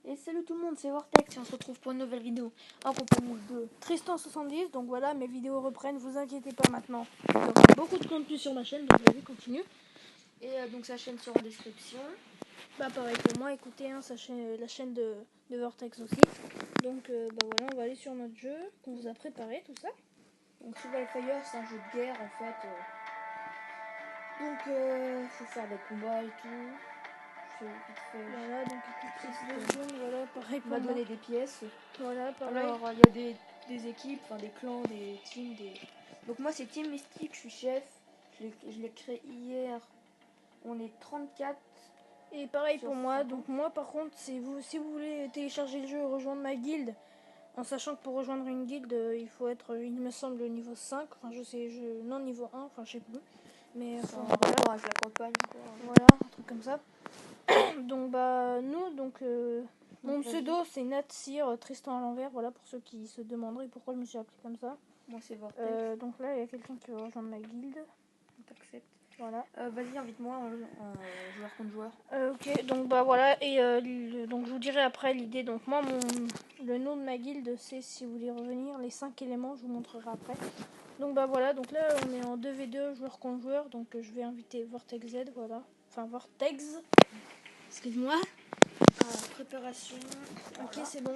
Et salut tout le monde, c'est Vortex et on se retrouve pour une nouvelle vidéo en compagnie de Tristan70. Donc voilà, mes vidéos reprennent, vous inquiétez pas maintenant. Il y aura beaucoup de contenu sur ma chaîne, donc vas-y, continue. Et donc sa chaîne sera en description. Bah pareil pour moi, écoutez hein, la chaîne de Vortex aussi. Donc bah voilà, on va aller sur notre jeu qu'on vous a préparé, tout ça. Donc Survival Fire, c'est un jeu de guerre en fait. Donc faut faire des combats et tout. Voilà, donc voilà, pareil on va donner des pièces. Voilà, pareil. Alors, il y a des équipes, enfin des clans, des teams, Donc moi c'est Team Mystique, je suis chef. Je l'ai créé hier. On est 34. Et pareil pour moi. 50. Donc moi par contre, si vous voulez télécharger le jeu et rejoindre ma guilde, en sachant que pour rejoindre une guilde, il faut être, il me semble, niveau 5. Enfin non niveau 1, enfin je sais plus. Mais enfin, voilà, avec la campagne quoi. Voilà, un truc comme ça. Donc bah nous mon pseudo c'est Natsir Tristan à l'envers, voilà pour ceux qui se demanderaient pourquoi je me suis appelé comme ça. Moi c'est Vortex. Donc là il y a quelqu'un qui veut rejoindre ma guilde. On t'accepte. Voilà. Vas-y invite-moi en joueur contre joueur. Ok, donc bah voilà et donc je vous dirai après l'idée. Donc moi le nom de ma guilde c'est, si vous voulez revenir, les 5 éléments, je vous montrerai après. Donc bah voilà, donc là on est en 2v2 joueur contre joueur, donc je vais inviter Vortex Z, voilà. Enfin Vortex. Excuse-moi. Préparation. Voilà. Ok, c'est bon.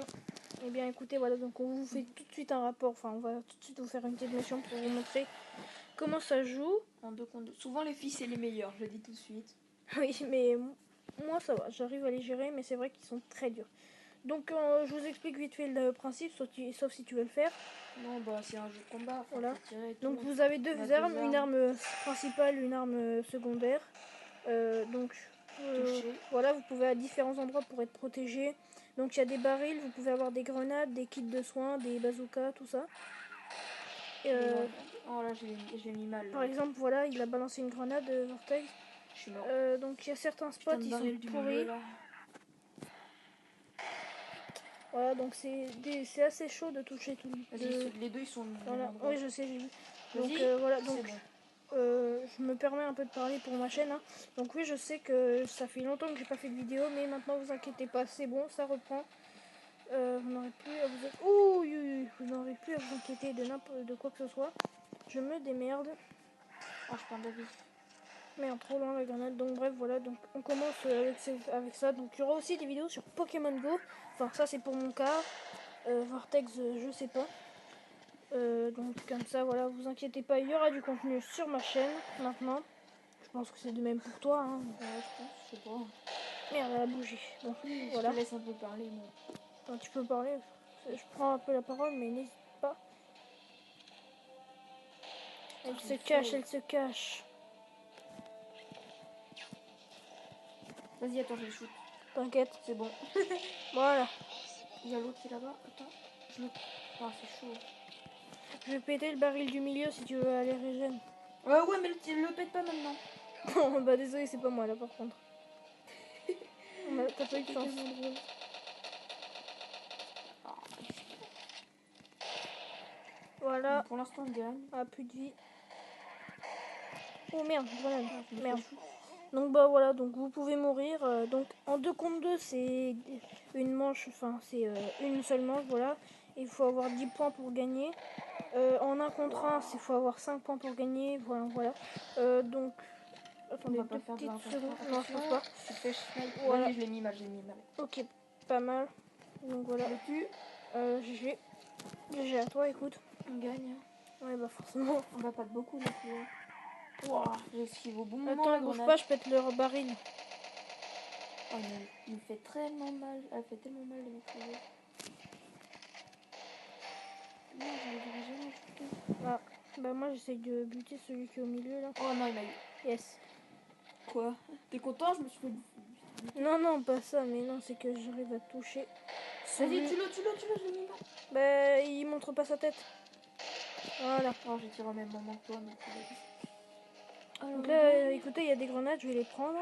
Eh bien, écoutez, voilà, donc on vous fait tout de suite un rapport. Enfin, on va tout de suite vous faire une petite mission pour vous montrer comment ça joue. En 2 contre 2. Souvent, les filles, c'est les meilleurs, je le dis tout de suite. Oui, mais moi, ça va. J'arrive à les gérer, mais c'est vrai qu'ils sont très durs. Donc, je vous explique vite fait le principe, sauf si tu veux le faire. Non, bah, c'est un jeu de combat. Voilà. Donc, vous avez deux armes, une arme principale, une arme secondaire. Voilà, vous pouvez à différents endroits pour être protégé. Donc il y a des barils, vous pouvez avoir des grenades, des kits de soins, des bazookas, tout ça. Oh là, j'ai mis mal. Par exemple, voilà, il a balancé une grenade, Vortex. Je suis mort. Donc il y a certains spots, ils sont pourris. Voilà, donc c'est assez chaud de toucher tout. Les deux, ils sont... Voilà. Oui, je sais, j'ai vu. Donc voilà, donc... je me permets un peu de parler pour ma chaîne hein. Donc oui, je sais que ça fait longtemps que j'ai pas fait de vidéo, mais maintenant vous inquiétez pas, c'est bon, ça reprend. Vous n'aurez plus à vous inquiéter de quoi que ce soit. Je me démerde. Ah, je prends d'avis. Merde, trop loin la grenade. Donc bref, voilà, donc on commence avec ça. Donc il y aura aussi des vidéos sur Pokémon Go. Enfin ça c'est pour mon cas. Vortex, je sais pas. Donc comme ça, voilà, vous inquiétez pas, il y aura du contenu sur ma chaîne maintenant. Je pense que c'est de même pour toi. Hein. Ouais, je sais pas. Merde, elle a bougé. Bon, voilà. Je te laisse un peu parler, moi. Enfin, tu peux parler. Je prends un peu la parole, mais n'hésite pas. Elle se cache, elle se cache. Vas-y, attends, je le shoot. T'inquiète. C'est bon. Voilà. Il y a l'autre qui est là-bas. Attends. Ah, c'est chaud. Je vais péter le baril du milieu si tu veux aller régène. Ouais, mais le pète pas maintenant. Bon, bah désolé, c'est pas moi là par contre. T'as pas eu de chance. Voilà. Donc pour l'instant, on gagne. Ah, plus de vie. Oh merde, grenade. Merde. Donc bah voilà, donc vous pouvez mourir. Donc en 2 contre 2, c'est une manche, enfin c'est une seule manche, voilà. Il faut avoir 10 points pour gagner. En 1 contre 1, il faut avoir 5 points pour gagner. Voilà. Donc, attendez, 2 petites secondes. Non, je pense pas. Voilà. Oui, je l'ai mis mal, Ok, pas mal. Donc voilà. GG. GG à toi, écoute. On gagne. Ouais, bah forcément. On va pas de beaucoup non plus. Wow, j'esquive au bon moment. Attends, bouge pas, je pète leur baril. Oh, il me fait tellement mal. Elle fait tellement mal de m'écraser. Non, j'arriverai jamais à shooter. Ah, bah moi j'essaye de buter celui qui est au milieu là. Oh non, il m'a eu. Yes. Quoi? T'es content? Je me suis fait... Non, pas ça, mais non, c'est que j'arrive à toucher. Vas-y, tu l'as, je l'ai mis mal. Bah, il montre pas sa tête. Voilà. Oh, j'ai tiré au même moment que toi, mais donc là, écoutez, il y a des grenades, je vais les prendre.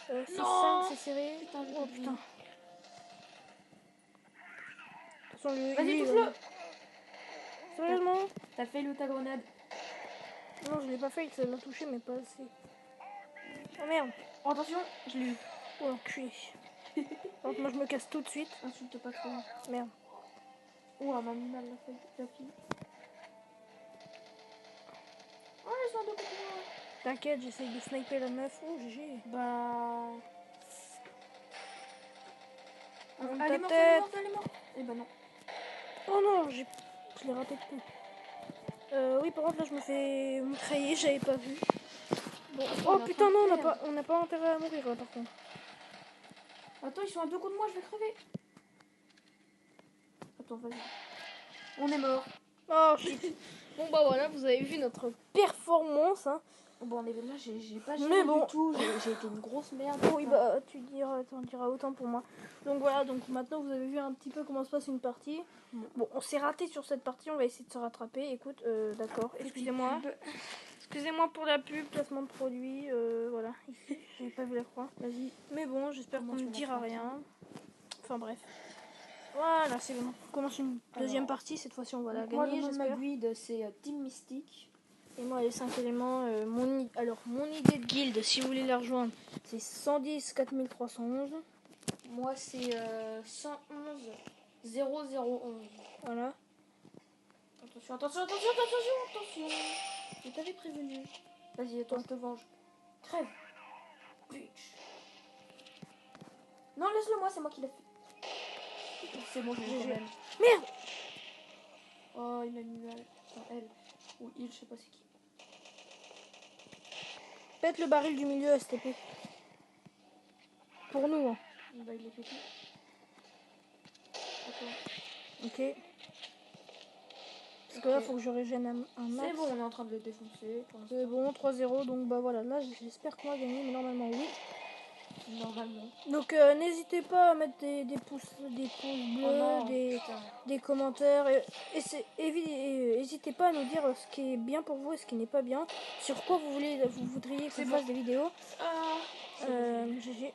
C'est 5, c'est serré. Putain, oh putain. Vas-y, touche-le. Sérieusement? T'as fait ta grenade? Non, je l'ai pas fait, ça l'a touché, mais pas assez. Oh merde. Oh, attention, je l'ai eu. Oh, enculé. Donc moi je me casse tout de suite. Insulte pas trop. Merde. Oh, elle m'a mis mal la fille. Oh, ils sont à 2 contre moi. T'inquiète, j'essaye de sniper la meuf. Oh GG. Bah. Monte Elle ta est morte, tête. elle est morte. Eh bah non. Oh non, je l'ai raté de coup. Oui, par contre là je me fais mitrailler, j'avais pas vu. Bon. Oh putain non, on n'a pas intérêt à mourir là par contre. Attends, ils sont à 2 contre moi, je vais crever. Attends, vas-y. On est mort. Oh shit. Bon bah voilà, vous avez vu notre performance. Hein. Bon, on est là, j'ai pas Mais géré bon. du tout. J'ai été une grosse merde. Oui bah t'en diras autant pour moi. Donc voilà, donc maintenant vous avez vu un petit peu comment se passe une partie. Bon, on s'est raté sur cette partie, on va essayer de se rattraper. Écoute, d'accord, excusez-moi. Excusez-moi pour la pub, placement de produit, voilà. Ici, j'avais pas vu la croix. Vas-y. Mais bon, j'espère Comment qu'on tu ne vas dira faire rien. Enfin bref. Voilà, c'est bon. On commence une deuxième partie. Cette fois-ci, on va la Moi, le gagner, nom de ma j'espère. guide, c'est Team Mystique. Et moi, les 5 éléments. Alors, mon idée de guilde, si vous voulez la rejoindre, c'est 110 4311. Moi, c'est 111 0011. Voilà. Attention, attention, attention, attention, attention. Je t'avais prévenu. Vas-y, attends, je te venge. Crève. Bitch. Non, laisse-le moi, c'est moi qui l'ai fait. C'est bon, je l'ai quand même. Merde. Oh, il m'a mis mal. Enfin, elle. Ou il, je sais pas c'est qui. Pète le baril du milieu, STP. Pour nous, hein. Bah, il est pété. Attends. Ok. Parce que là, faut que je régène un max. C'est bon, on est en train de le défoncer. C'est bon, 3-0. Donc, bah voilà. Là, j'espère qu'on va gagner, mais normalement, oui. Normalement. Donc n'hésitez pas à mettre des pouces bleus, Oh non, des commentaires. N'hésitez pas à nous dire ce qui est bien pour vous et ce qui n'est pas bien. Sur quoi vous voudriez qu'on fasse des vidéos. GG.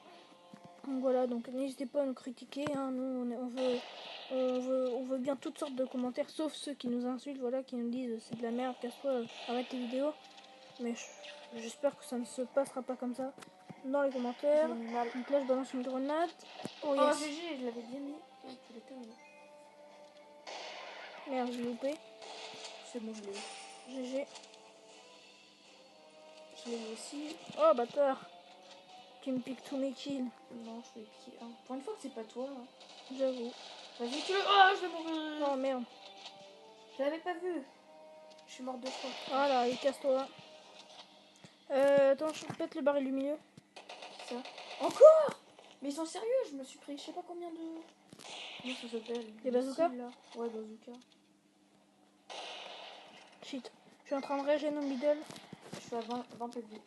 Donc voilà, donc n'hésitez pas à nous critiquer. Hein. Nous, on veut bien toutes sortes de commentaires, sauf ceux qui nous insultent, voilà, qui nous disent c'est de la merde, casse-toi, arrête tes vidéos. Mais j'espère que ça ne se passera pas comme ça. Dans les commentaires. Donc là je balance une grenade. Oh yes. GG, je l'avais bien mis. Tu l'as terminé. Merde, j'ai loupé. C'est bon, je l'ai eu. GG. Je l'ai eu aussi. Oh bâtard. Tu me piques tous mes kills. Non, je vais piquer un. Pour une fois que c'est pas toi. Hein. J'avoue. Vas-y, tu le. Oh, je vais mourir. Oh merde. Je l'avais pas vu. Je suis morte 2 fois. Voilà, allez, casse-toi. Attends, je pète le baril du milieu. Ça. Encore. Mais ils sont sérieux, je me suis pris je sais pas combien de. Comment ça s'appelle? Des bazookas? Ouais, bazooka. Shit. Je suis en train de régénérer au middle. Je suis à 20 PV.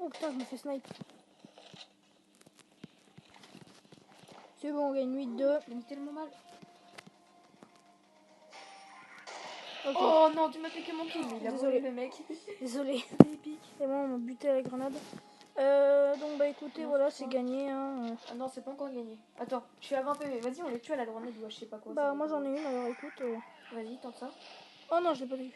Oh putain, je me fais snipe. C'est bon, on gagne 8-2. J'ai mis tellement mal. Okay. Oh non, tu m'as piqué mon kill. Il a volé le mec. Désolé. C'est bon, on m'a buté à la grenade. Donc bah écoutez, non, voilà, c'est gagné. Hein. Ah non, c'est pas encore gagné. Attends, je suis à 20 PV. Vas-y, on les tue à la grenade ou à je sais pas quoi. Bah moi j'en ai une, alors écoute. Vas-y, tente ça. Oh non, je l'ai pas vu.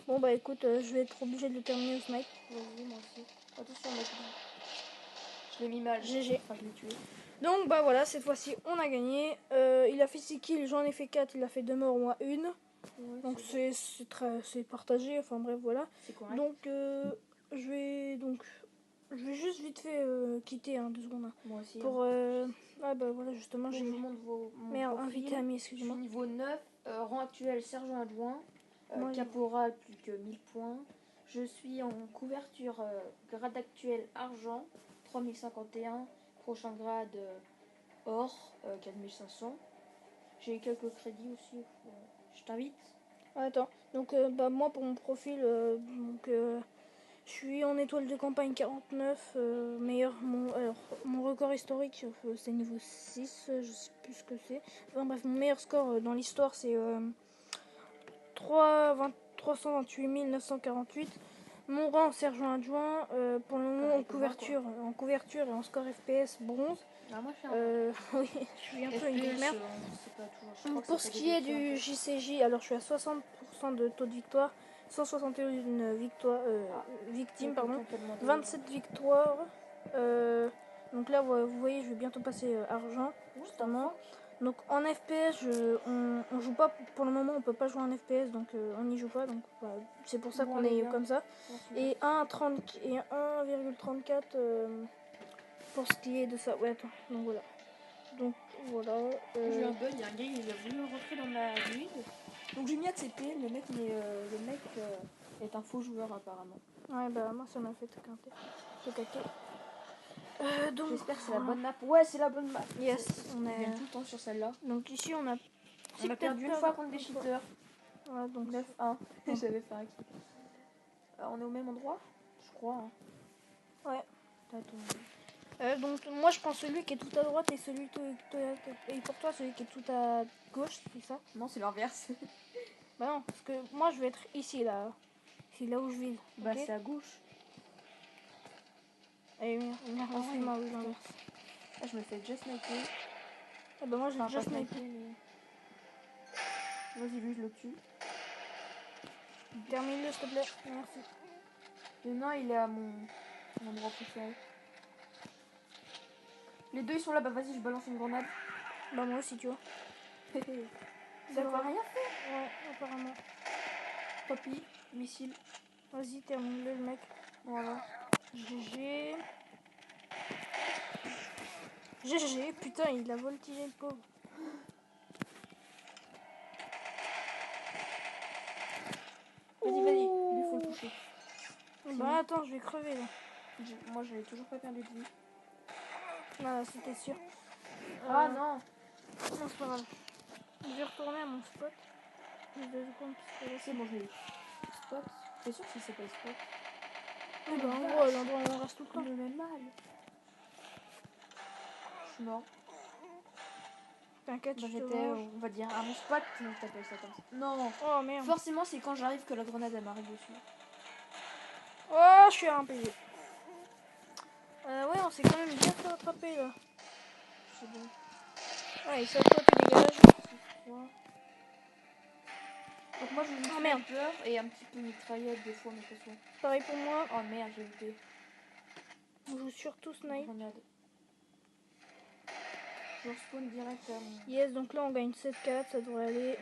Bon bah écoute, je vais être obligé de le terminer au snipe. Vas-y, moi aussi. Attention, mec. Je l'ai mis mal. GG. Enfin, je l'ai tué. Donc bah voilà, cette fois-ci on a gagné. Il a fait 6 kills, j'en ai fait 4, il a fait 2 morts, moi 1. Ouais, donc c'est partagé, enfin bref voilà. Donc je vais juste vite fait quitter 2 secondes. Hein. Moi aussi. Pour ah bah voilà justement j'ai merde invité ami, excusez-moi. Niveau 9, rang actuel sergent adjoint, caporal plus que 1000 points. Je suis en couverture grade actuel argent 3051, prochain grade or 4500. J'ai quelques crédits aussi. Je t'invite. Attends, donc bah moi pour mon profil je suis en étoile de campagne 49, meilleur mon record historique c'est niveau 6, je sais plus ce que c'est. Enfin bref, mon meilleur score dans l'histoire c'est 328 948. Mon rang sergent adjoint pour le moment en couverture et en score FPS bronze. Ah, moi, oui, je suis un peu une merde. Pour ce qui est du JCJ, alors je suis à 60% de taux de victoire, 161 victimes, pardon, 27 victoires, Donc là, vous voyez, je vais bientôt passer argent, justement. Donc en FPS, on joue pas, pour le moment, on peut pas jouer en FPS, donc on n'y joue pas. Donc c'est pour ça qu'on est comme ça. Et 1,34 pour ce qui est de ça. Ouais, attends, donc voilà. Donc voilà. J'ai eu un bug, il y a un gars, il a voulu rentrer dans ma guilde. Donc j'ai mis ACP, le mec est un faux joueur apparemment. Ouais, bah moi ça m'a fait caquer. Donc j'espère que c'est la bonne map. Ouais, c'est la bonne map. Yes, on est est tout le temps sur celle-là. Donc ici on a perdu une fois contre des cheaters. Ouais, donc 9-1. J'avais fait un kill. On est au même endroit, je crois. Hein. Ouais. Donc moi je pense celui qui est tout à droite et celui et pour toi celui qui est tout à gauche, c'est ça? Non, c'est l'inverse. Bah non, parce que moi je vais être ici là. C'est là où je vis. Bah Okay, c'est à gauche. Et excuse-moi, oui, l'inverse. Ah, je me fais just sniper. Ah bah moi j'ai déjà snipé. Mais... Vas-y, lui je le tue. Termine-le s'il te plaît, merci. Le nain il est à mon endroit préféré. Les deux ils sont là, bah vas-y je balance une grenade. Bah moi aussi tu vois. Ça va rien faire. Ouais, apparemment. Copie, missile. Vas-y, termine-le le mec. Voilà. GG. GG, putain, il a voltigé le pauvre. Vas-y, lui faut le toucher. Bah attends, je vais crever là. Moi j'avais toujours pas perdu de vie. Ah, c'était sûr. Ah non. Non, c'est pas grave. Je vais retourner à mon spot. C'est bon, je l'ai eu. Spot. T'es sûr que c'est pas spot? Oui, bah en gros, l'endroit où on reste tout le temps. Le même mal. Je suis mort. T'inquiète, bah, je j'étais, te on va dire, à mon spot, sinon t'appelles ça comme ça. Non. Oh merde. Forcément, c'est quand j'arrive que la grenade elle m'arrive dessus. Oh, je suis à un PV. Ouais, on s'est quand même bien fait attraper là. C'est bon. Ouais, il s'est attrapé, dégage. Donc moi je joue sniper et un petit peu mitraillette des fois, mais c'est ça. Pareil pour moi. Oh merde, j'ai loupé. On joue surtout snipe. Grenade. Je respawn direct à mon... Yes, donc là on gagne 7-4, ça devrait aller.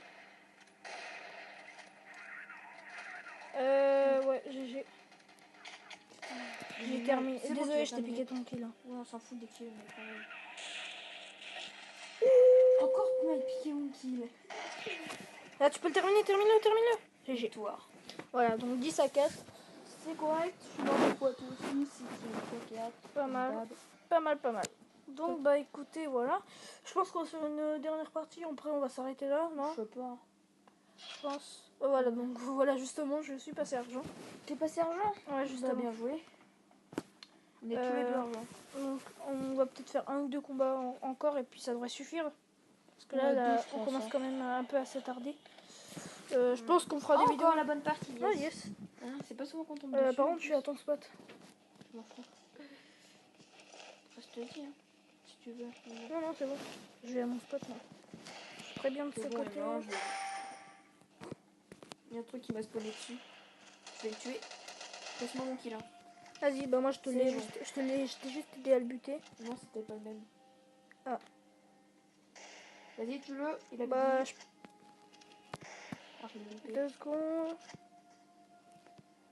Ouais, GG. J'ai terminé. Désolé, je t'ai piqué ton kill. Hein. Ouais, on s'en fout des kills, mais pareil. Encore tu m'as piqué mon kill. Là, tu peux le terminer, termine-le. GG. Victoire. Voilà, donc 10-4. C'est correct, je suis dans le poids aussi, c'est 4. Pas mal. Donc bah écoutez, voilà. Je pense qu'on va faire une dernière partie, après on va s'arrêter là, non? Je sais pas. Je pense. Voilà, donc voilà, justement, je suis passé argent. T'es passé argent? Ouais, justement. Bien joué. On est tous les deux argent. Donc on va peut-être faire un ou deux combats encore et puis ça devrait suffire. Parce que là, on commence quand même un peu à s'attarder. Je pense qu'on fera des vidéos. Encore la bonne partie. Yes. Ah yes. C'est pas souvent qu'on tombe dessus. Par contre, je suis à ton spot. Je m'en fous. Je te dis, hein, si tu veux. Non, c'est bon. Je vais à mon spot, moi. Je suis très bien de ce côté. Il y a un truc qui m'a spawné dessus. Je vais le tuer. Laisse-moi mon kill. Hein. Vas-y, bah moi je t'ai juste aidé à le buter. Non, c'était pas le même. Ah. Vas-y, tue-le. Il a bah, je... 2 secondes.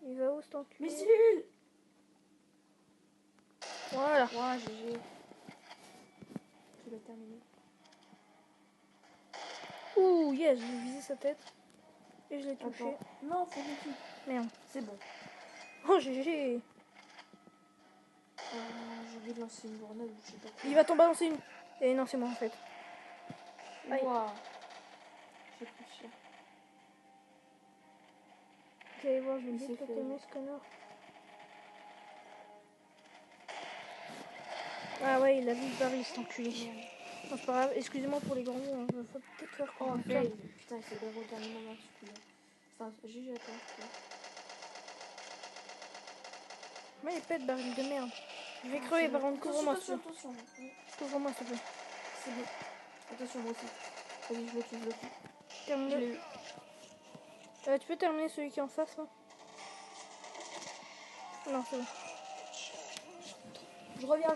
Il va où ce tank? Missile. Voilà. Ouais, GG. Tu l'as terminé. Ouh, yes, j'ai visé sa tête. Et je l'ai touché. Attends. Non, faut le tuer. Merde. C'est bon. Oh, GG. J'ai envie de lancer une grenade, je sais pas. Il va t'en balancer une. Et non, c'est moi en fait. Waouh. J'ai plus cher. Vous allez voir, je vais vite calmer ce connard. Ah ouais, il a vu le baril, cet enculé. Non, c'est pas grave, excusez-moi pour les grands mots, hein. Je vais peut-être faire quoi. Oh, fail. Putain, il s'est bien terminé mon match, celui-là. Enfin, GG à toi. Mais il pète, baril de merde. Je vais crever, par contre, couvre-moi. Attention. Couvre-moi, s'il te plaît. C'est bon. Attention, moi aussi. Vas-y, je le tue. Termine-le. Tu peux terminer celui qui est en face, là? Non, c'est bon. Je reviens.